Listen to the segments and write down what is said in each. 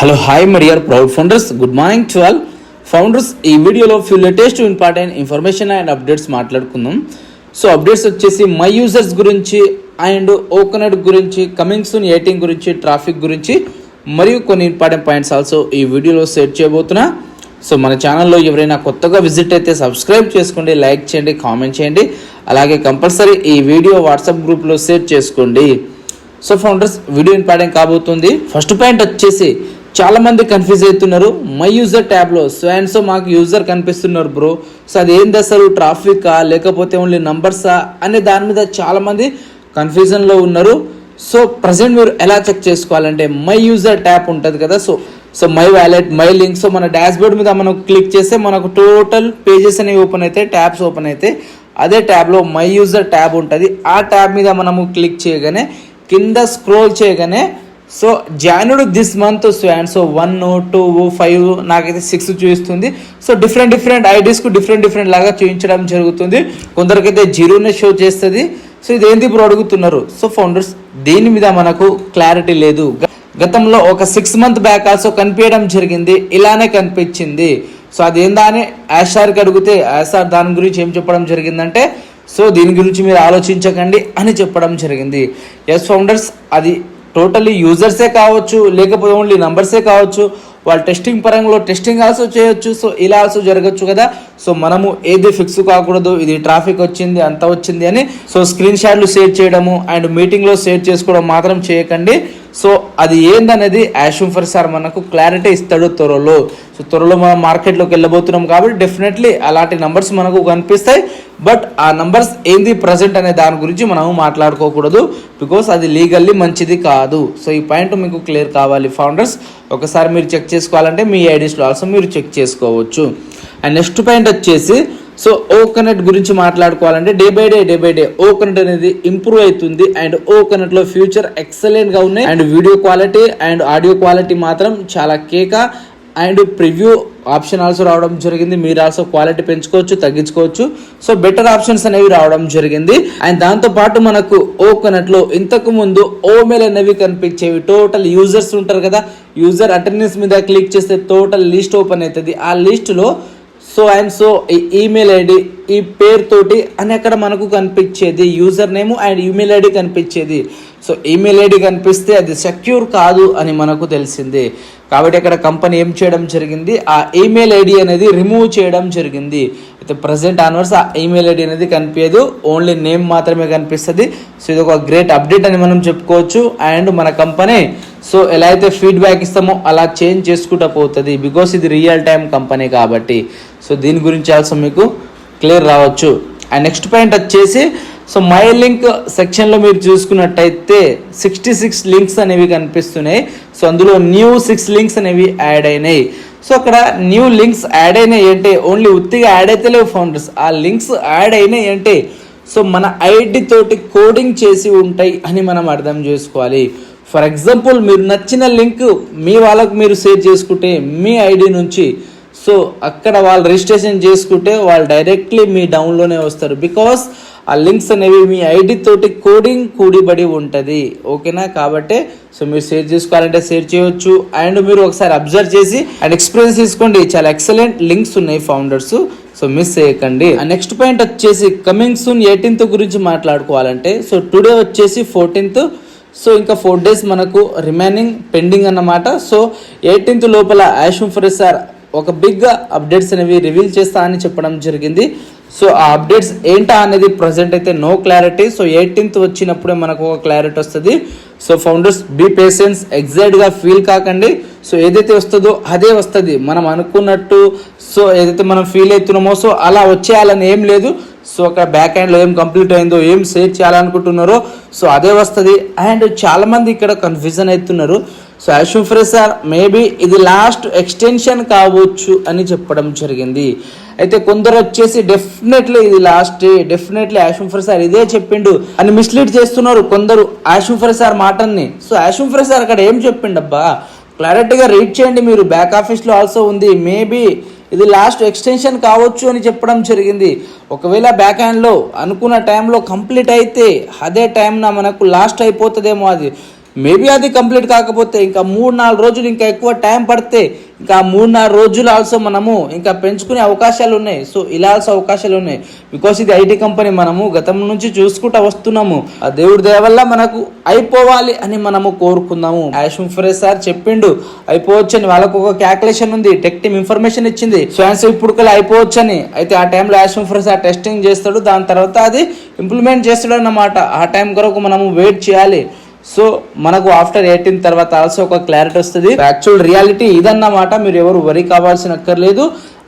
Hello hi my dear proud founders, good morning to all founders. ఈ వీడియోలో few latest important information and updates మాట్లాడుకుందాం. So updates వచ్చేసి my users గురించి and ఓకనట్ గురించి, coming soon 18 గురించి, traffic గురించి మరియు కొన్ని ఇంపార్టెంట్ పాయింట్స్ ఆల్సో ఈ వీడియోలో షేర్ చేయబోతున్నా. సో మన ఛానల్లో ఎవరైనా కొత్తగా విజిట్ అయితే సబ్స్క్రైబ్ చేసుకోండి, లైక్ చేయండి, కామెంట్ చేయండి. అలాగే కంపల్సరీ ఈ వీడియో వాట్సాప్ గ్రూప్లో షేర్ చేసుకోండి. సో ఫౌండర్స్, వీడియో ఇంపార్టెంట్ కాబోతుంది. ఫస్ట్ పాయింట్ వచ్చేసి చాలా మంది కన్ఫ్యూజ్ అవుతున్నారు. మై యూజర్ ట్యాబ్లో సో మాకు యూజర్ కనిపిస్తున్నారు బ్రో, సో అది ఏంది అసలు, ట్రాఫికా లేకపోతే ఓన్లీ నంబర్సా అనే దాని మీద చాలా మంది కన్ఫ్యూజన్లో ఉన్నారు. సో ప్రజెంట్ మీరు ఎలా చెక్ చేసుకోవాలంటే మై యూజర్ ట్యాబ్ ఉంటుంది కదా, so my wallet, my link. So మన డాష్ బోర్డ్ మీద మనం క్లిక్ చేస్తే మనకు టోటల్ పేజెస్ అనేవి ఓపెన్ అవుతాయి, ట్యాబ్స్ ఓపెన్ అవుతాయి. అదే ట్యాబ్లో మై యూజర్ ట్యాబ్ ఉంటుంది. ఆ ట్యాబ్ మీద మనము క్లిక్ చేయగానే కింద స్క్రోల్ చేయగానే సో జాన్యుడ్ దిస్ మంత్ సో 1, 2, 5 నాకైతే 6 చూపిస్తుంది. సో డిఫరెంట్ ఐడీస్కు డిఫరెంట్ లాగా చూపించడం జరుగుతుంది. కొందరికైతే 0నే షో చేస్తుంది. సో ఇదేంటి బ్రో అడుగుతున్నారు. సో ఫౌండర్స్, దీని మీద మనకు క్లారిటీ లేదు. గతంలో ఒక 6 మంత్ బ్యాక్ ఆల్సో కనిపించడం జరిగింది, ఇలానే కనిపించింది. సో అదేందా అని యాషార్కి అడిగితే యాషార్ దాని గురించి ఏం చెప్పడం జరిగిందంటే, సో దీని గురించి మీరు ఆలోచించకండి అని చెప్పడం జరిగింది. ఎస్ ఫౌండర్స్, అది టోటల్లీ యూజర్సే కావచ్చు, లేకపోతే ఓన్లీ నంబర్సే కావచ్చు, వాళ్ళు టెస్టింగ్ పరంగా టెస్టింగ్ ఆల్సో చేయొచ్చు. సో ఇలా ఆల్సో జరగచ్చు కదా. సో మనము ఏది ఫిక్స్ కాకూడదు, ఇది ట్రాఫిక్ వచ్చింది అంత వచ్చింది అని సో స్క్రీన్ షాట్లు షేర్ చేయడము అండ్ మీటింగ్లో షేర్ చేసుకోవడం మాత్రం చేయకండి. సో అది ఏందనేది యాషుఫర్ సార్ మనకు క్లారిటీ ఇస్తాడు త్వరలో. సో త్వరలో మనం మార్కెట్లోకి వెళ్ళబోతున్నాం కాబట్టి డెఫినెట్లీ అలాంటి నంబర్స్ మనకు కనిపిస్తాయి. బట్ ఆ నంబర్స్ ఏంది ప్రజెంట్ అనే దాని గురించి మనం మాట్లాడుకోకూడదు, బికాస్ అది లీగల్లీ మంచిది కాదు. సో ఈ పాయింట్ మీకు క్లియర్ కావాలి ఫౌండర్స్. ఒకసారి మీరు చెక్ చేసుకోవాలంటే మీ ఐడీస్లో ఆల్సో మీరు చెక్ చేసుకోవచ్చు. అండ్ నెక్స్ట్ పాయింట్ వచ్చేసి సో ఓకనట్ గురించి మాట్లాడుకోవాలంటే డే బై డే ఓకనట్ అనేది ఇంప్రూవ్ అవుతుంది. అండ్ ఓకనట్లో ఫ్యూచర్ ఎక్సలెంట్గా ఉన్నాయి. And video quality and audio quality మాత్రం చాలా కేక. అండ్ ప్రివ్యూ ఆప్షన్ ఆల్సో రావడం జరిగింది. మీరు ఆల్సో క్వాలిటీ పెంచుకోవచ్చు, తగ్గించుకోవచ్చు. సో బెటర్ ఆప్షన్స్ అనేవి రావడం జరిగింది. అండ్ దాంతోపాటు మనకు ఓకనట్లో ఇంతకు ముందు ఓమెయిల్ అనేవి కనిపించేవి. టోటల్ యూజర్స్ ఉంటారు కదా, యూజర్ అటెండెన్స్ మీద క్లిక్ చేస్తే టోటల్ లిస్ట్ ఓపెన్ అవుతుంది. ఆ లిస్టులో సో ఈ ఈమెయిల్ ఐడి, ఈ పేరుతోటి అని అక్కడ మనకు కనిపించేది user name and email ID కనిపించేది. సో ఈమెయిల్ ఐడి కనిపిస్తే అది సెక్యూర్ కాదు అని మనకు తెలిసింది. కాబట్టి అక్కడ కంపెనీ ఏం చేయడం జరిగింది, ఆ ఈమెయిల్ ఐడి అనేది రిమూవ్ చేయడం జరిగింది. అయితే ప్రజెంట్ ఆన్వర్డ్స్ ఆ ఈమెయిల్ ఐడి అనేది కనిపించదు, ఓన్లీ నేమ్ మాత్రమే కనిపిస్తుంది. సో ఇది ఒక గ్రేట్ అప్డేట్ అని మనం చెప్పుకోవచ్చు. అండ్ మన కంపెనీ సో ఎలా అయితే ఫీడ్బ్యాక్ ఇస్తామో అలా చేంజ్ చేసుకుంటూ పోతుంది, బికాస్ ఇది రియల్ టైం కంపెనీ కాబట్టి. సో దీని గురించి ఆల్సో మీకు క్లియర్ రావచ్చు. అండ్ నెక్స్ట్ పాయింట్ వచ్చేసి సో మై లింక్ సెక్షన్లో మీరు చూసుకున్నట్టయితే 66 లింక్స్ అనేవి కనిపిస్తున్నాయి. సో అందులో న్యూ 6 లింక్స్ అనేవి యాడ్ అయినాయి. సో అక్కడ న్యూ లింక్స్ యాడ్ అయినాయి అంటే ఓన్లీ ఉత్తిగా యాడ్ అయితే లేవు ఫౌండర్స్. ఆ లింక్స్ యాడ్ అయినాయి అంటే సో మన ఐడి తోటి కోడింగ్ చేసి ఉంటాయి అని మనం అర్థం చేసుకోవాలి. ఫర్ ఎగ్జాంపుల్, మీరు నచ్చిన లింక్ మీ వాళ్ళకు మీరు షేర్ చేసుకుంటే మీ ఐడి నుంచి సో అక్కడ వాళ్ళు రిజిస్ట్రేషన్ చేసుకుంటే వాళ్ళు డైరెక్ట్లీ మీ డౌన్లోనే వస్తారు, బికాస్ ఆ లింక్స్ అనేవి మీ ఐడి తోటి కోడింగ్ కూడిబడి ఉంటుంది. ఓకేనా? కాబట్టి సో మీరు షేర్ చేసుకోవాలంటే షేర్ చేయొచ్చు. అండ్ మీరు ఒకసారి అబ్జర్వ్ చేసి అండ్ ఎక్స్పీరియన్స్ తీసుకోండి, చాలా ఎక్సలెంట్ లింక్స్ ఉన్నాయి ఫౌండర్స్. సో మిస్ చేయకండి. నెక్స్ట్ పాయింట్ వచ్చేసి కమింగ్ సూన్ 18th గురించి మాట్లాడుకోవాలంటే సో టుడే వచ్చేసి 14th. సో ఇంకా 4 days మనకు రిమైనింగ్ పెండింగ్ అన్నమాట. సో 18th లోపల యాషుఫర్ సార్ ఒక బిగ్ అప్డేట్స్ అనేవి రివీల్ చేస్తా అని చెప్పడం జరిగింది. సో ఆ అప్డేట్స్ ఏంటా అనేది ప్రజెంట్ అయితే నో క్లారిటీ. సో 18th వచ్చినప్పుడే మనకు ఒక క్లారిటీ వస్తుంది. సో ఫౌండర్స్, బీ పేషెన్స్, ఎగ్జైట్గా ఫీల్ కాకండి. సో ఏదైతే వస్తుందో అదే వస్తుంది, మనం అనుకున్నట్టు. సో ఏదైతే మనం ఫీల్ అవుతున్నామో సో అలా వచ్చేయాలని ఏం లేదు. సో అక్కడ బ్యాక్ హ్యాండ్లో ఏం కంప్లీట్ అయిందో, ఏం షేర్ చేయాలనుకుంటున్నారో సో అదే వస్తుంది. అండ్ చాలామంది ఇక్కడ కన్ఫ్యూజన్ అవుతున్నారు. సో యాషుఫర్ సార్ మేబీ ఇది లాస్ట్ ఎక్స్టెన్షన్ కావచ్చు అని చెప్పడం జరిగింది. అయితే కొందరు వచ్చేసి డెఫినెట్లీ ఇది లాస్ట్, డెఫినెట్లీ యాషుఫర్ సార్ ఇదే చెప్పిండు అని మిస్లీడ్ చేస్తున్నారు కొందరు యాషుఫర్ సార్ మాటల్ని. సో యాషుఫర్ సార్ అక్కడ ఏం చెప్పిండబ్బా, క్లారిటీగా రీడ్ చేయండి మీరు. బ్యాక్ ఆఫీస్లో ఆల్సో ఉంది, మేబీ ఇది లాస్ట్ ఎక్స్టెన్షన్ కావచ్చు అని చెప్పడం జరిగింది. ఒకవేళ బ్యాక్ హ్యాండ్లో అనుకున్న టైంలో కంప్లీట్ అయితే అదే టైంన మనకు లాస్ట్ అయిపోతుందేమో అది. మేబీ అది కంప్లీట్ కాకపోతే ఇంకా 3-4 రోజులు ఇంకా ఎక్కువ టైం పడితే ఇంకా 3-4 రోజులు ఆల్సో మనము ఇంకా పెంచుకునే అవకాశాలు ఉన్నాయి. సో ఇలా ఆల్సో అవకాశాలు ఉన్నాయి. బికాస్ ఇది ఐటీ కంపెనీ, మనము గతం నుంచి చూసుకుంటూ వస్తున్నాము. ఆ దేవుడి దయ వల్ల మనకు అయిపోవాలి అని మనము కోరుకుందాము. యాషుమ్ ఫరేజ్ సార్ చెప్పిండు అయిపోవచ్చని, వాళ్ళకు ఒక క్యాల్కులేషన్ ఉంది, టెక్ టీమ్ ఇన్ఫర్మేషన్ ఇచ్చింది. సో ఇప్పుడు కల్లా అయిపోవచ్చని. అయితే ఆ టైంలో యాషుమ్ ఫరేజ్ సార్ టెస్టింగ్ చేస్తాడు, దాని తర్వాత అది ఇంప్లిమెంట్ చేస్తాడు అన్నమాట. ఆ టైం కొరకు మనము వెయిట్ చేయాలి. సో మనకు ఆఫ్టర్ 18 తర్వాత ఆల్సో ఒక క్లారిటీ వస్తుంది. యాక్చువల్ రియాలిటీ ఇదన్నమాట, మీరు ఎవరు వరి కావాల్సిన అక్కర్లేదు.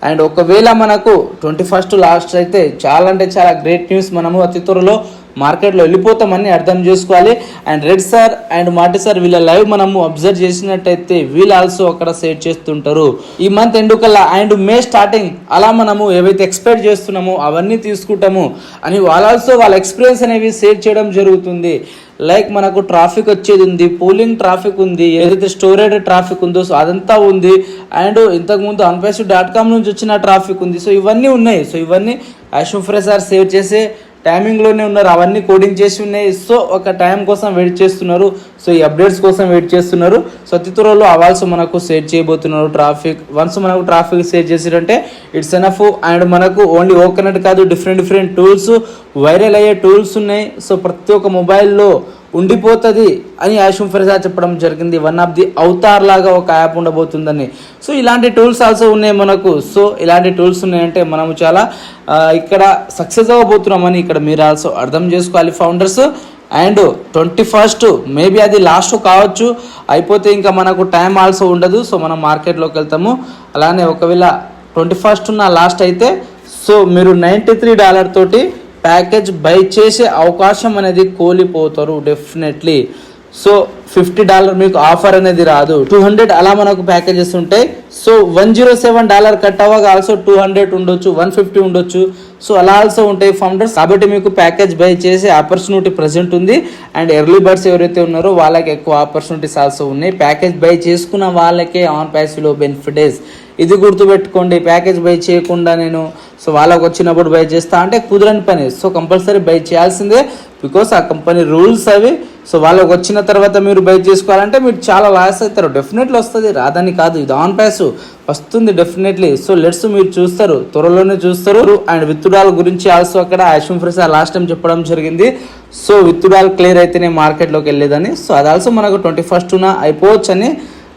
అండ్ ఒకవేళ మనకు 21st లాస్ట్ అయితే చాలా అంటే చాలా గ్రేట్ న్యూస్, మనము అతి త్వరలో మార్కెట్లో వెళ్ళిపోతామని అర్థం చేసుకోవాలి. అండ్ రెడ్ సార్ అండ్ మాటి సార్ వీళ్ళ లైవ్ మనము అబ్జర్వ్ చేసినట్టయితే వీళ్ళు ఆల్సో అక్కడ సెట్ చేస్తుంటారు ఈ మంత్ ఎండ్ కల్లా అండ్ మే స్టార్టింగ్. అలా మనము ఏవైతే ఎక్స్పెక్ట్ చేస్తున్నామో అవన్నీ తీసుకుంటాము అని వాళ్ళు ఆల్సో వాళ్ళ ఎక్స్పీరియన్స్ అనేవి షేర్ చేయడం జరుగుతుంది. లైక్ మనకు ట్రాఫిక్ వచ్చేది ఉంది, పోలింగ్ ట్రాఫిక్ ఉంది, ఏదైతే స్టోరేజ్ ట్రాఫిక్ ఉందో సో అదంతా ఉంది. అండ్ ఇంతకుముందు unpassive.com నుంచి వచ్చిన ట్రాఫిక్ ఉంది. సో ఇవన్నీ ఉన్నాయి. సో ఇవన్నీ యాషుమ్ ఫరేజ్ సార్ సేవ్ చేసే టైమింగ్లోనే ఉన్నారు, అవన్నీ కోడింగ్ చేసి ఉన్నాయి. సో ఒక టైం కోసం వెయిట్ చేస్తున్నారు, సో ఈ అప్డేట్స్ కోసం వెయిట్ చేస్తున్నారు. సో అతి త్వరలో అవాల్స్ మనకు సేట్ చేయబోతున్నారు ట్రాఫిక్. వన్స్ మనకు ట్రాఫిక్ సేట్ చేసిరంటే ఇట్స్ ఎనఫ్. అండ్ మనకు ఓన్లీ ఓకనెట్ కాదు, డిఫరెంట్ టూల్స్, వైరల్ అయ్యే టూల్స్ ఉన్నాయి. సో ప్రతి ఒక్క మొబైల్లో ఉండిపోతుంది అని యాషుమ్ ఫరేజ్ చెప్పడం జరిగింది. వన్ ఆఫ్ ది అవతార్ లాగా ఒక యాప్ ఉండబోతుందని. సో ఇలాంటి టూల్స్ ఆల్సో ఉన్నాయి మనకు. సో ఇలాంటి టూల్స్ ఉన్నాయంటే మనము చాలా ఇక్కడ సక్సెస్ అవ్వబోతున్నామని ఇక్కడ మీరు ఆల్సో అర్థం చేసుకోవాలి ఫౌండర్స్. అండ్ 21st మేబీ అది లాస్ట్ కావచ్చు, అయిపోతే ఇంకా మనకు టైం ఆల్సో ఉండదు. సో మనం మార్కెట్లోకి వెళ్తాము. అలానే ఒకవేళ 21st ఉన్న లాస్ట్ అయితే సో మీరు $93 తోటి ప్యాకేజ్ బై చేసే అవకాశం అనేది కోల్పోతారు డెఫినెట్లీ. సో $50 మీకు ఆఫర్ అనేది రాదు, 200 అలా మనకు ప్యాకేజెస్ ఉంటాయి. సో $107 కట్ అవ్వగా ఆల్సో 200 ఉండొచ్చు, 150 ఉండొచ్చు. సో అలా ఆల్సో ఉంటాయి ఫౌండర్స్. కాబట్టి మీకు ప్యాకేజ్ బై చేసే ఆపర్చునిటీ ప్రెసెంట్ ఉంది. అండ్ ఎర్లీ బర్డ్స్ ఎవరైతే ఉన్నారో వాళ్ళకి ఎక్కువ ఆపర్చునిటీస్ ఆల్సో ఉన్నాయి. ప్యాకేజ్ బై చేసుకున్న వాళ్ళకే ఆన్ ప్యాసివ్లో బెనిఫిట్. ఇది గుర్తుపెట్టుకోండి. ప్యాకేజ్ బై చేయకుండా నేను సో వాళ్ళకి వచ్చినప్పుడు బై చేస్తా అంటే కుదరని పని. సో కంపల్సరీ బై చేయాల్సిందే, బికాస్ ఆ కంపెనీ రూల్స్ అవి. సో వాళ్ళకి వచ్చిన తర్వాత మీరు బై చేసుకోవాలంటే మీరు చాలా లాస్ అవుతారు. డెఫినెట్లీ వస్తుంది, రాదని కాదు. ఇది ఆన్ ప్యాసివ్ వస్తుంది డెఫినెట్లీ. సో లెట్స్ మీరు చూస్తారు, త్వరలోనే చూస్తారు. అండ్ విత్డ్రాల్ గురించి ఆల్సో అక్కడ యాషుమ్ ఫరేజ్ లాస్ట్ టైం చెప్పడం జరిగింది. సో విత్డ్రాల్ క్లియర్ అయితేనే మార్కెట్లోకి వెళ్ళేదని. సో అది ఆల్సో మనకు 21st అయిపోవచ్చు అని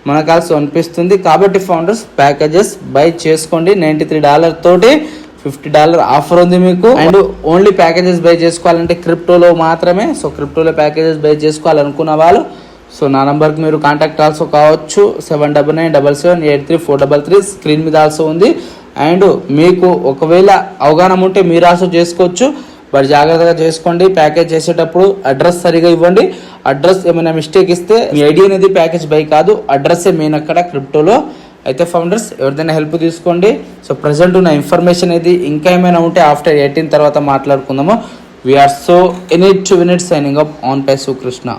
మనకు ఆల్సో అనిపిస్తుంది. కాబట్టి ఫౌండర్స్ ప్యాకేజెస్ బై చేసుకోండి. $93 తోటి $50 ఆఫర్ ఉంది మీకు. అండ్ ఓన్లీ ప్యాకేజెస్ బై చేసుకోవాలంటే క్రిప్టోలో మాత్రమే. సో క్రిప్టోలో ప్యాకేజెస్ బై చేసుకోవాలనుకున్న వాళ్ళు సో నా నంబర్కి మీరు కాంటాక్ట్ ఆల్సో కావచ్చు. 7997783433 స్క్రీన్ మీద ఆల్సో ఉంది. అండ్ మీకు ఒకవేళ అవగాహన ఉంటే మీరు ఆల్సో చేసుకోవచ్చు, బట్ జాగ్రత్తగా చేసుకోండి. ప్యాకేజ్ చేసేటప్పుడు అడ్రస్ సరిగా ఇవ్వండి. అడ్రస్ ఏమైనా మిస్టేక్ ఇస్తే మీ ఐడి అనేది ప్యాకేజ్ బై కాదు, అడ్రస్సే మెయిన్ అక్కడ క్రిప్టోలో. అయితే ఫౌండర్స్ ఎవరిదైనా హెల్ప్ తీసుకోండి. సో ప్రజెంట్ ఉన్న ఇన్ఫర్మేషన్ అనేది ఇంకా ఏమైనా ఉంటే ఆఫ్టర్ 18 తర్వాత మాట్లాడుకుందాము. We're so in it 2 minutes signing up on passive Krishna.